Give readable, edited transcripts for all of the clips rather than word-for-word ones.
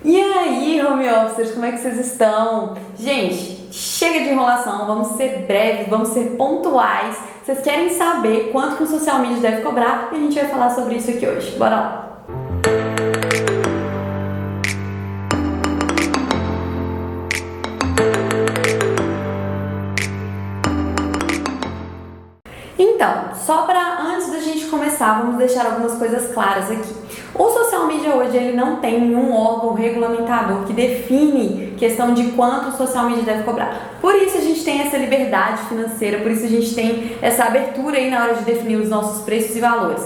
E aí, home officers, como é que vocês estão? Gente, chega de enrolação, vamos ser breves, vamos ser pontuais. Vocês querem saber quanto que o social media deve cobrar? E a gente vai falar sobre isso aqui hoje. Bora lá! Então, só para antes da gente começar, vamos deixar algumas coisas claras aqui. O social media hoje ele não tem nenhum órgão regulamentador que define questão de quanto o social media deve cobrar. Por isso a gente tem essa liberdade financeira, por isso a gente tem essa abertura aí na hora de definir os nossos preços e valores.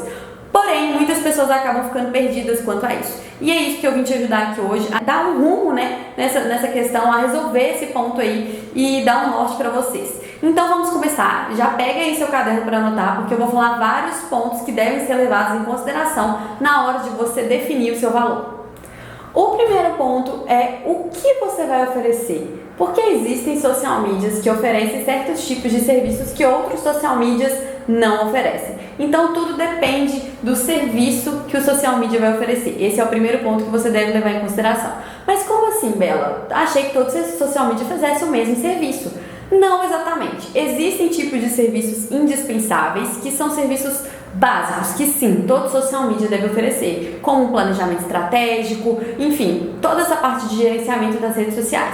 Porém, muitas pessoas acabam ficando perdidas quanto a isso. E é isso que eu vim te ajudar aqui hoje, a dar um rumo, nessa questão, a resolver esse ponto aí e dar um norte para vocês. Então vamos começar. Já pega aí seu caderno para anotar, porque eu vou falar vários pontos que devem ser levados em consideração na hora de você definir o seu valor. O primeiro ponto é o que você vai oferecer. Porque existem social medias que oferecem certos tipos de serviços que outros social medias não oferecem. Então tudo depende do serviço que o social media vai oferecer. Esse é o primeiro ponto que você deve levar em consideração. Mas como assim, Bela? Achei que todos esses social media fizessem o mesmo serviço. Não exatamente. Existem tipos de serviços indispensáveis que são serviços básicos que sim, todo social media deve oferecer, como um planejamento estratégico, enfim, toda essa parte de gerenciamento das redes sociais.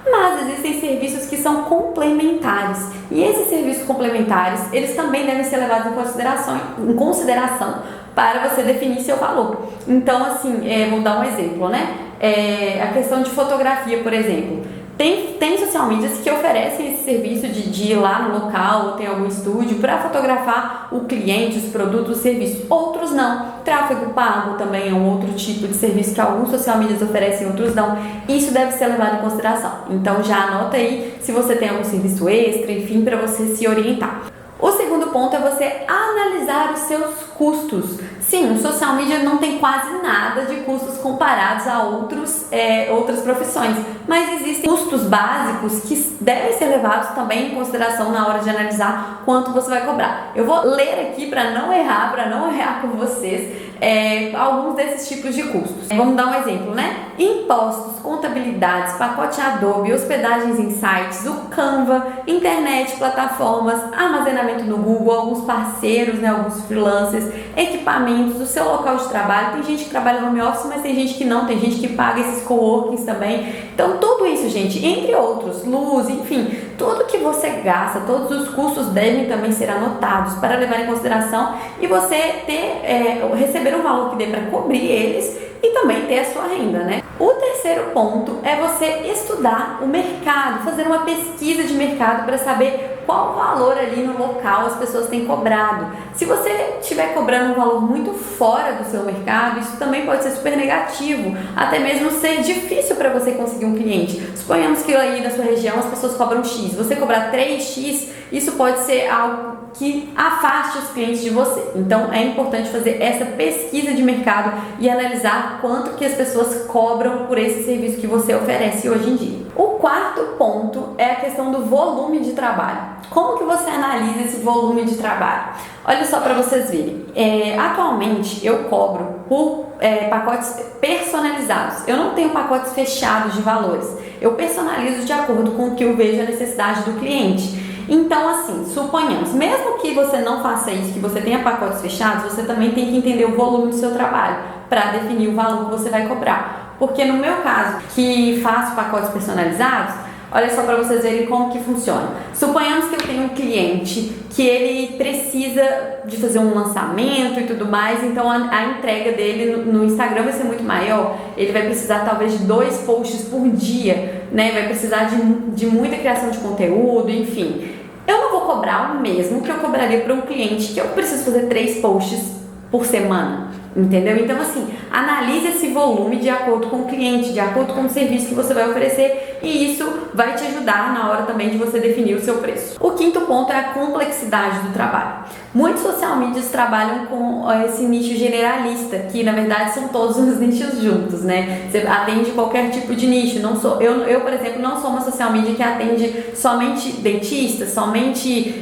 Mas existem serviços que são complementares e esses serviços complementares, eles também devem ser levados em consideração para você definir seu valor. Então, assim, vou dar um exemplo, a questão de fotografia, por exemplo. Tem social medias que oferecem esse serviço de ir lá no local ou tem algum estúdio para fotografar o cliente, os produtos, os serviços. Outros não. Tráfego pago também é um outro tipo de serviço que alguns social medias oferecem, outros não. Isso deve ser levado em consideração. Então já anota aí se você tem algum serviço extra, enfim, para você se orientar. O segundo ponto é você analisar os seus custos. Sim, o social media não tem quase nada de custos comparados a outras profissões, mas existem custos básicos que devem ser levados também em consideração na hora de analisar quanto você vai cobrar. Eu vou ler aqui para não errar com vocês alguns desses tipos de custos. Vamos dar um exemplo, Impostos, contabilidades, pacote Adobe, hospedagens em sites, o Canva, internet, plataformas, armazenamento no Google, alguns parceiros, alguns freelancers, equipamentos, o seu local de trabalho. Tem gente que trabalha no home office, mas tem gente que não, tem gente que paga esses coworkings também. Então tudo isso, gente, entre outros, luz, enfim, tudo que você gasta, todos os custos devem também ser anotados para levar em consideração e você receber um valor que dê para cobrir eles e também ter a sua renda, O terceiro ponto é você estudar o mercado, fazer uma pesquisa de mercado para saber qual valor ali no local as pessoas têm cobrado. Se você estiver cobrando um valor muito fora do seu mercado, isso também pode ser super negativo, até mesmo ser difícil para você conseguir um cliente. Suponhamos que aí na sua região as pessoas cobram X, você cobrar 3X, isso pode ser algo que afaste os clientes de você. Então é importante fazer essa pesquisa de mercado e analisar quanto que as pessoas cobram por esse serviço que você oferece hoje em dia. O quarto ponto é a questão do volume de trabalho. Como que você analisa esse volume de trabalho? Olha só para vocês verem. Atualmente eu cobro por pacotes personalizados. Eu não tenho pacotes fechados de valores. Eu personalizo de acordo com o que eu vejo a necessidade do cliente. Então, assim, suponhamos, mesmo que você não faça isso, que você tenha pacotes fechados, você também tem que entender o volume do seu trabalho para definir o valor que você vai cobrar. Porque no meu caso, que faço pacotes personalizados, olha só para vocês verem como que funciona. Suponhamos que eu tenho um cliente que ele precisa de fazer um lançamento e tudo mais, então a entrega dele no Instagram vai ser muito maior. Ele vai precisar talvez de 2 posts por dia, vai precisar de muita criação de conteúdo, enfim. Eu não vou cobrar o mesmo que eu cobraria para um cliente que eu preciso fazer 3 posts por semana. Entendeu? Então, assim, analise esse volume de acordo com o cliente, de acordo com o serviço que você vai oferecer e isso vai te ajudar na hora também de você definir o seu preço. O quinto ponto é a complexidade do trabalho. Muitos social medias trabalham com esse nicho generalista, que na verdade são todos os nichos juntos, Você atende qualquer tipo de nicho. Eu, por exemplo, não sou uma social media que atende somente dentistas,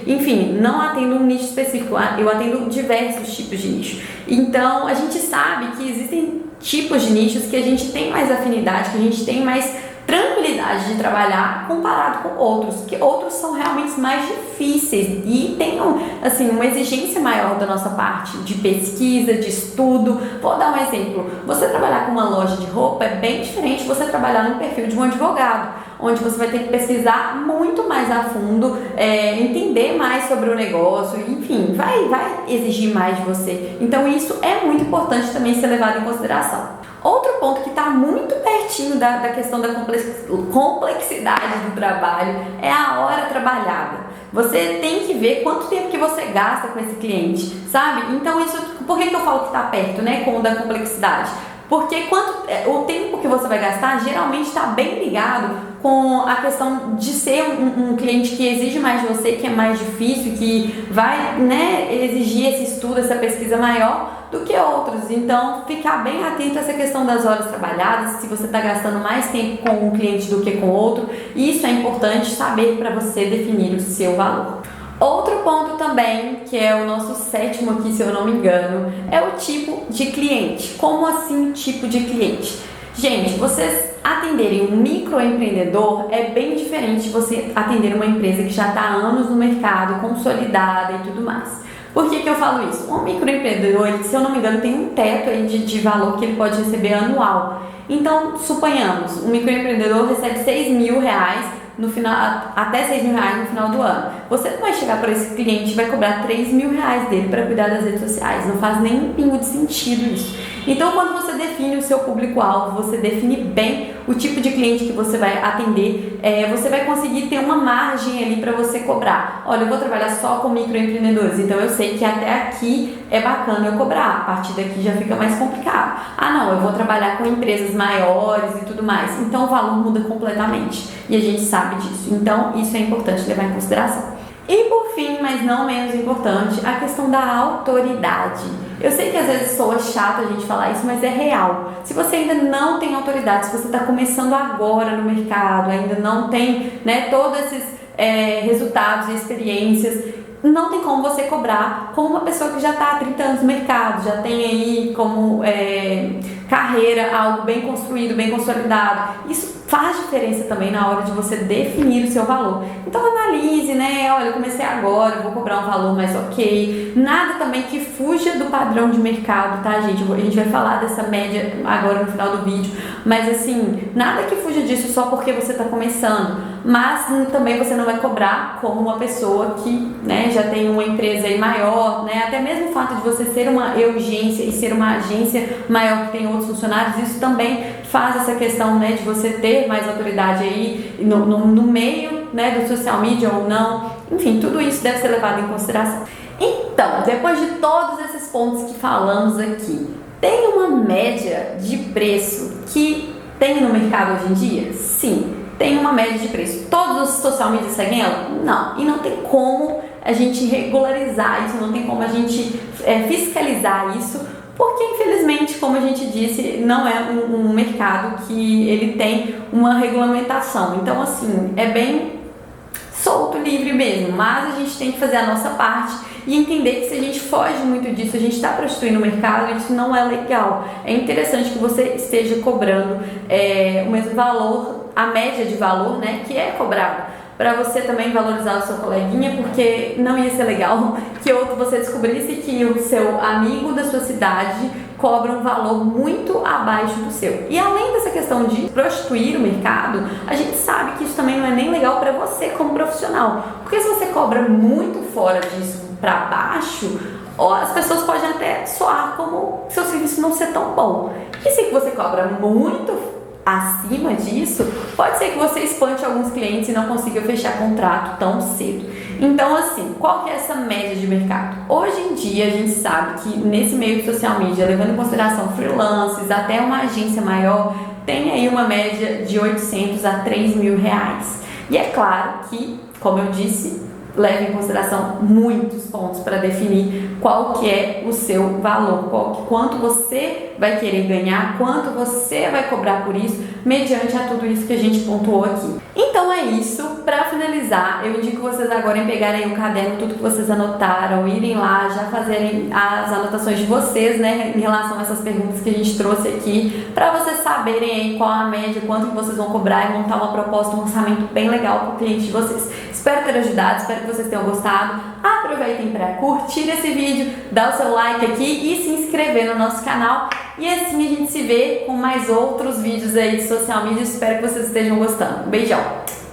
enfim, não atendo um nicho específico, eu atendo diversos tipos de nicho. Então, a gente sabe que existem tipos de nichos que a gente tem mais afinidade, que a gente tem mais tranquilidade de trabalhar comparado com outros, que outros são realmente mais difíceis e tem assim, uma exigência maior da nossa parte de pesquisa, de estudo. Vou dar um exemplo: você trabalhar com uma loja de roupa é bem diferente de você trabalhar no perfil de um advogado, onde você vai ter que pesquisar muito mais a fundo, entender mais sobre o negócio, enfim, vai exigir mais de você. Então isso é muito importante também ser levado em consideração. Outro ponto que está muito pertinho da questão da complexidade do trabalho é a hora trabalhada. Você tem que ver quanto tempo que você gasta com esse cliente, sabe? Então isso, por que eu falo que está perto, né, com o da complexidade? Porque o tempo que você vai gastar geralmente está bem ligado com a questão de ser um cliente que exige mais de você, que é mais difícil, que vai, né, exigir esse estudo, essa pesquisa maior do que outros. Então, ficar bem atento a essa questão das horas trabalhadas, se você está gastando mais tempo com um cliente do que com outro. Isso é importante saber para você definir o seu valor. Outro ponto também, que é o nosso 7º aqui, se eu não me engano, é o tipo de cliente. Como assim tipo de cliente? Gente, vocês atenderem um microempreendedor é bem diferente de você atender uma empresa que já está há anos no mercado, consolidada e tudo mais. Por que eu falo isso? Um microempreendedor, ele, se eu não me engano, tem um teto aí de valor que ele pode receber anual. Então, suponhamos, um microempreendedor recebe R$6.000 no final, até R$6.000 no final do ano. Você não vai chegar para esse cliente e vai cobrar R$3.000 dele para cuidar das redes sociais. Não faz nem um pingo de sentido isso. Então, quando você define o seu público-alvo, você define bem o tipo de cliente que você vai atender, você vai conseguir ter uma margem ali para você cobrar. Olha, eu vou trabalhar só com microempreendedores, então eu sei que até aqui é bacana eu cobrar, a partir daqui já fica mais complicado. Ah não, eu vou trabalhar com empresas maiores e tudo mais, então o valor muda completamente e a gente sabe disso. Então, isso é importante levar em consideração. E por fim, mas não menos importante, a questão da autoridade. Eu sei que às vezes soa chato a gente falar isso, mas é real. Se você ainda não tem autoridade, se você está começando agora no mercado, ainda não tem, né, todos esses resultados e experiências, não tem como você cobrar como uma pessoa que já está há 30 anos no mercado, já tem aí como carreira algo bem construído, bem consolidado. Isso faz diferença também na hora de você definir o seu valor. Então analise, né? Olha, eu comecei agora, eu vou cobrar um valor mais ok. Nada também que fuja do padrão de mercado, tá, gente? A gente vai falar dessa média agora no final do vídeo, mas assim, nada que fuja disso só porque você está começando. Mas também você não vai cobrar como uma pessoa que, né, já tem uma empresa aí maior, né? Até mesmo o fato de você ser uma urgência e ser uma agência maior que tem outros funcionários, isso também faz essa questão, né, de você ter mais autoridade aí no meio, né, do social media ou não. Enfim, tudo isso deve ser levado em consideração. Então, depois de todos esses pontos que falamos aqui, tem uma média de preço que tem no mercado hoje em dia? Sim, tem uma média de preço. Todos os social media seguem ela? Não. E não tem como a gente regularizar isso, não tem como a gente fiscalizar isso, porque infelizmente, como a gente disse, não é um mercado que ele tem uma regulamentação. Então assim, é bem solto, livre mesmo, mas a gente tem que fazer a nossa parte e entender que se a gente foge muito disso, a gente está prostituindo o mercado, isso não é legal. É interessante que você esteja cobrando o mesmo valor, a média de valor, né, que é cobrado, para você também valorizar o seu coleguinha, porque não ia ser legal que você descobrisse que o seu amigo da sua cidade cobra um valor muito abaixo do seu. E além dessa questão de prostituir o mercado, a gente sabe que isso também não é nem legal para você como profissional, porque se você cobra muito fora disso para baixo, as pessoas podem até soar como seu serviço não ser tão bom. E se você cobra muito acima disso, pode ser que você espante alguns clientes e não consiga fechar contrato tão cedo. Então assim, qual que é essa média de mercado? Hoje em dia a gente sabe que nesse meio de social media, levando em consideração freelancers, até uma agência maior, tem aí uma média de R$800 a R$3.000. E é claro que, como eu disse, leve em consideração muitos pontos para definir qual que é o seu valor, quanto você vai querer ganhar, quanto você vai cobrar por isso, mediante a tudo isso que a gente pontuou aqui. Então é isso. Para finalizar, eu indico vocês agora em pegarem o caderno, tudo que vocês anotaram, irem lá, já fazerem as anotações de vocês, né, em relação a essas perguntas que a gente trouxe aqui, para vocês saberem aí qual a média, quanto que vocês vão cobrar e montar uma proposta, um orçamento bem legal para o cliente de vocês. Espero ter ajudado, espero que vocês tenham gostado. Aproveitem para curtir esse vídeo, dar o seu like aqui e se inscrever no nosso canal. E assim a gente se vê com mais outros vídeos aí de social media. Espero que vocês estejam gostando. Beijão!